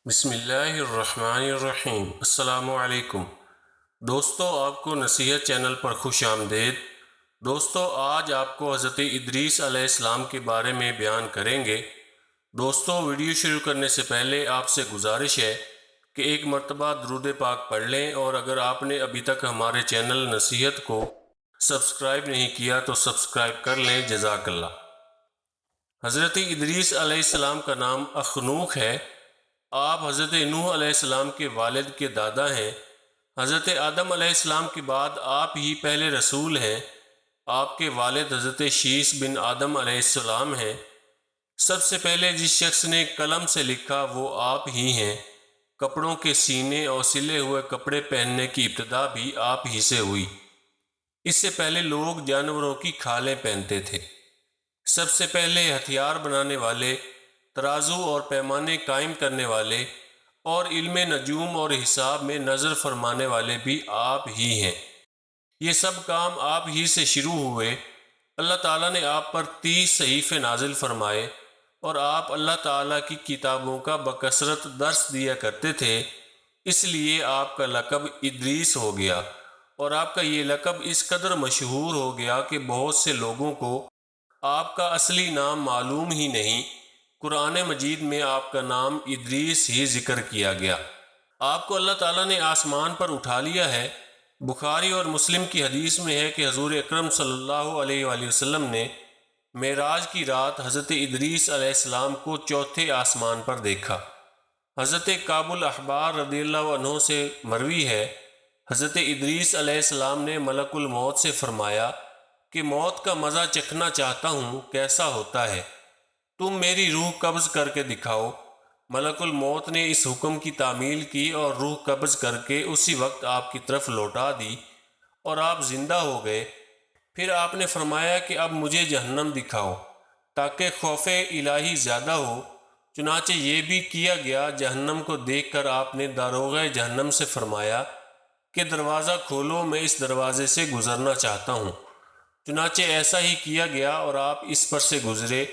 بسم اللہ الرحمن الرحیم۔ السلام علیکم دوستو، آپ کو نصیحت چینل پر خوش آمدید۔ دوستو، آج آپ کو حضرت ادریس علیہ السلام کے بارے میں بیان کریں گے۔ دوستو، ویڈیو شروع کرنے سے پہلے آپ سے گزارش ہے کہ ایک مرتبہ درود پاک پڑھ لیں، اور اگر آپ نے ابھی تک ہمارے چینل نصیحت کو سبسکرائب نہیں کیا تو سبسکرائب کر لیں۔ جزاک اللہ۔ حضرت ادریس علیہ السلام کا نام اخنوخ ہے۔ آپ حضرت نوح علیہ السلام کے والد کے دادا ہیں۔ حضرت آدم علیہ السلام کے بعد آپ ہی پہلے رسول ہیں۔ آپ کے والد حضرت شیس بن آدم علیہ السلام ہیں۔ سب سے پہلے جس شخص نے قلم سے لکھا وہ آپ ہی ہیں۔ کپڑوں کے سینے اور سلے ہوئے کپڑے پہننے کی ابتدا بھی آپ ہی سے ہوئی۔ اس سے پہلے لوگ جانوروں کی کھالیں پہنتے تھے۔ سب سے پہلے ہتھیار بنانے والے، ترازو اور پیمانے قائم کرنے والے اور علم نجوم اور حساب میں نظر فرمانے والے بھی آپ ہی ہیں۔ یہ سب کام آپ ہی سے شروع ہوئے۔ اللہ تعالیٰ نے آپ پر 30 صحیفے نازل فرمائے، اور آپ اللہ تعالیٰ کی کتابوں کا بکثرت درس دیا کرتے تھے۔ اس لیے آپ کا لقب ادریس ہو گیا، اور آپ کا یہ لقب اس قدر مشہور ہو گیا کہ بہت سے لوگوں کو آپ کا اصلی نام معلوم ہی نہیں۔ قرآن مجید میں آپ کا نام ادریس ہی ذکر کیا گیا۔ آپ کو اللہ تعالیٰ نے آسمان پر اٹھا لیا ہے۔ بخاری اور مسلم کی حدیث میں ہے کہ حضور اکرم صلی اللہ علیہ وآلہ وسلم نے معراج کی رات حضرت ادریس علیہ السلام کو چوتھے آسمان پر دیکھا۔ حضرت کعب الاحبار رضی اللہ عنہ سے مروی ہے، حضرت ادریس علیہ السلام نے ملک الموت سے فرمایا کہ موت کا مزہ چکھنا چاہتا ہوں، کیسا ہوتا ہے؟ تم میری روح قبض کر کے دکھاؤ۔ ملک الموت نے اس حکم کی تعمیل کی اور روح قبض کر کے اسی وقت آپ کی طرف لوٹا دی، اور آپ زندہ ہو گئے۔ پھر آپ نے فرمایا کہ اب مجھے جہنم دکھاؤ تاکہ خوف الہی زیادہ ہو۔ چنانچہ یہ بھی کیا گیا۔ جہنم کو دیکھ کر آپ نے داروغہ جہنم سے فرمایا کہ دروازہ کھولو، میں اس دروازے سے گزرنا چاہتا ہوں۔ چنانچہ ایسا ہی کیا گیا اور آپ اس پر سے گزرے۔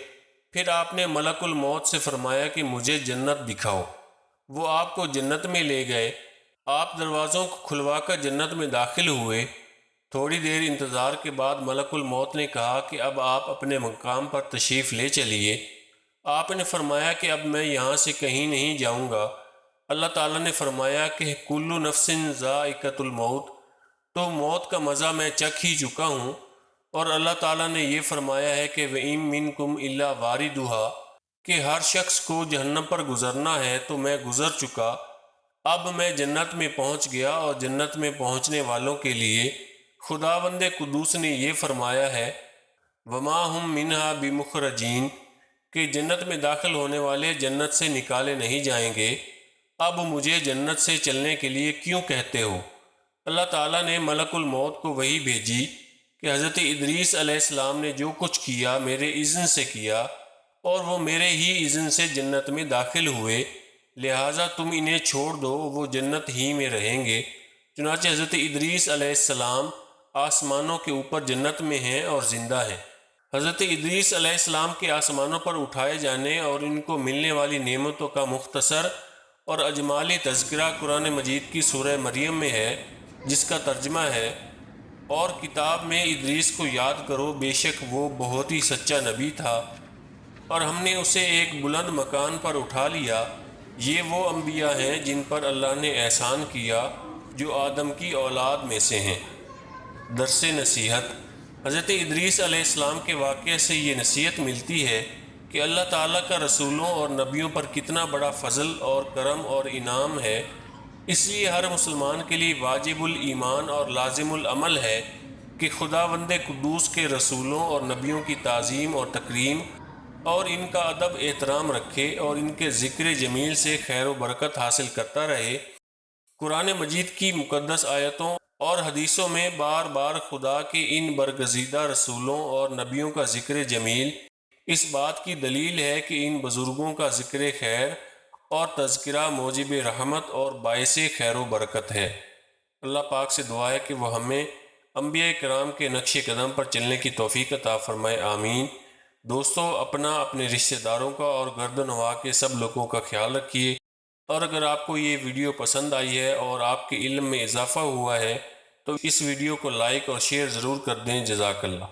پھر آپ نے ملک الموت سے فرمایا کہ مجھے جنت دکھاؤ۔ وہ آپ کو جنت میں لے گئے۔ آپ دروازوں کو کھلوا کر جنت میں داخل ہوئے۔ تھوڑی دیر انتظار کے بعد ملک الموت نے کہا کہ اب آپ اپنے مقام پر تشریف لے چلیے۔ آپ نے فرمایا کہ اب میں یہاں سے کہیں نہیں جاؤں گا۔ اللہ تعالیٰ نے فرمایا کہ کل نفس ذائقۃ الموت، تو موت کا مزہ میں چکھ ہی چکا ہوں۔ اور اللہ تعالیٰ نے یہ فرمایا ہے کہ وَإِن مِّنكُمْ إِلَّا وَارِدُهَا، کہ ہر شخص کو جہنم پر گزرنا ہے، تو میں گزر چکا۔ اب میں جنت میں پہنچ گیا، اور جنت میں پہنچنے والوں کے لیے خداوند قدوس نے یہ فرمایا ہے وَمَا هُم مِّنْهَا بِمُخْرَجِينَ، کہ جنت میں داخل ہونے والے جنت سے نکالے نہیں جائیں گے۔ اب مجھے جنت سے چلنے کے لیے کیوں کہتے ہو؟ اللہ تعالیٰ نے ملک الموت کو وحی بھیجی کہ حضرت ادریس علیہ السلام نے جو کچھ کیا میرے اذن سے کیا، اور وہ میرے ہی اذن سے جنت میں داخل ہوئے، لہٰذا تم انہیں چھوڑ دو، وہ جنت ہی میں رہیں گے۔ چنانچہ حضرت ادریس علیہ السلام آسمانوں کے اوپر جنت میں ہیں اور زندہ ہیں۔ حضرت ادریس علیہ السلام کے آسمانوں پر اٹھائے جانے اور ان کو ملنے والی نعمتوں کا مختصر اور اجمالی تذکرہ قرآن مجید کی سورہ مریم میں ہے، جس کا ترجمہ ہے، اور کتاب میں ادریس کو یاد کرو، بے شک وہ بہت ہی سچا نبی تھا، اور ہم نے اسے ایک بلند مکان پر اٹھا لیا۔ یہ وہ انبیاء ہیں جن پر اللہ نے احسان کیا، جو آدم کی اولاد میں سے ہیں۔ درس نصیحت۔ حضرت ادریس علیہ السلام کے واقعے سے یہ نصیحت ملتی ہے کہ اللہ تعالیٰ کا رسولوں اور نبیوں پر کتنا بڑا فضل اور کرم اور انعام ہے۔ اس لیے ہر مسلمان کے لیے واجب الایمان اور لازم العمل ہے کہ خداوند قدوس کے رسولوں اور نبیوں کی تعظیم اور تکریم اور ان کا ادب احترام رکھے، اور ان کے ذکر جمیل سے خیر و برکت حاصل کرتا رہے۔ قرآن مجید کی مقدس آیتوں اور حدیثوں میں بار بار خدا کے ان برگزیدہ رسولوں اور نبیوں کا ذکر جمیل اس بات کی دلیل ہے کہ ان بزرگوں کا ذکر خیر اور تذکرہ موجب رحمت اور باعث خیر و برکت ہے۔ اللہ پاک سے دعا ہے کہ وہ ہمیں انبیاء کرام کے نقش قدم پر چلنے کی توفیق عطا فرمائے، آمین۔ دوستو، اپنا، اپنے رشتہ داروں کا اور گرد و نواح کے سب لوگوں کا خیال رکھیے۔ اور اگر آپ کو یہ ویڈیو پسند آئی ہے اور آپ کے علم میں اضافہ ہوا ہے تو اس ویڈیو کو لائک اور شیئر ضرور کر دیں۔ جزاک اللہ۔